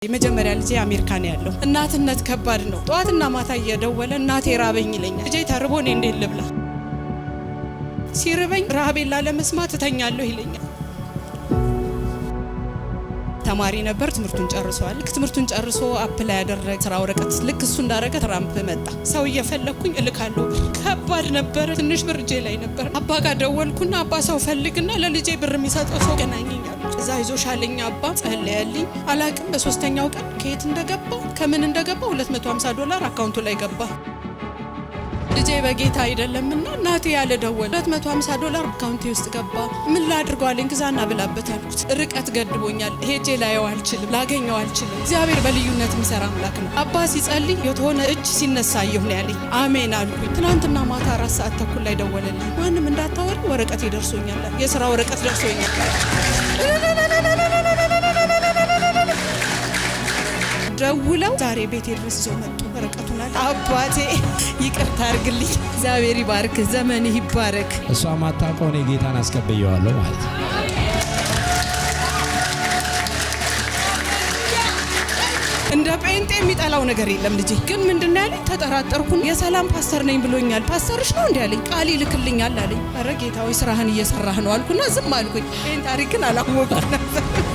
የመጀመሪያ ልጅ አሜሪካ ነው ያለው። እናትነት ከባድ ነው። ጧትና ማታ እየደወለ እናቴ ራበኝ ይለኛል። ልጄ ተርቦ እኔ እንዴት ልብላ? ሲርበኝ ረሃቤን ላለመስማት እተኛለሁ ይለኛል። ተማሪ ነበር፣ ትምህርቱን ጨርሷል። ትምህርቱን ጨርሶ አፕላይ ያደረገ ስራ ወረቀት ልክ እሱ እንዳረገ ትራምፕ መጣ። ሰው እየፈለኩኝ እልካለሁ። ከባድ ነበር። ትንሽ ብር እጄ ላይ ነበር። አባ ጋር ደወልኩና አባ ሰው ፈልግና ለልጄ ብር የሚሰጠው ሰው ገናኘኝ አሉ። እዛ ይዞሻለኝ አባ ጸለየልኝ። አላቅም በሶስተኛው ቀን ከየት እንደገባ ከምን እንደገባ $250 አካውንቱ ላይ ገባ። ልጄ በጌታ አይደለምና እናቴ ያለ ደወል $250 አካውንቴ ውስጥ ገባ። ምን ላድርገው አለኝ። ግዛና ብላበት አልኩት። ርቀት ገድቦኛል። ሄጄ ላየው አልችልም፣ ላገኘው አልችልም። እግዚአብሔር በልዩነት የሚሰራ አምላክ ነው። አባ ሲጸልይ የሆነ እጅ ሲነሳ አየሁ ነው ያለኝ። አሜን አልኩኝ። ትናንትና ማታ 4 ሰዓት ተኩል ላይ ደወለልኝ። ማንም እንዳታወሪ ወረቀቴ ደርሶኛል፣ የሥራ ወረቀት ደርሶኛል። ደውለው ዛሬ ቤቴ ድረስ ይዘው መጡ። ወረቀቱን አለ። አባቴ ይቅርታ አድርግልኝ፣ እግዚአብሔር ይባርክ፣ ዘመንህ ይባረክ። እሷ ማታውቀው እኔ ጌታን አስቀብየዋለሁ ማለት ነው። እንደ ጴንጤ የሚጠላው ነገር የለም። ልጄ ግን ምንድነው ያለኝ? ተጠራጠርኩን። የሰላም ፓስተር ነኝ ብሎኛል። ፓስተርሽ ነው እንዴ አለኝ። ቃል ይልክልኛል አለኝ። ኧረ ጌታ ሆይ ስራህን እየሰራህ ነው አልኩና ዝም አልኩኝ። ይሄን ታሪክን አላወቅኩም ነበር።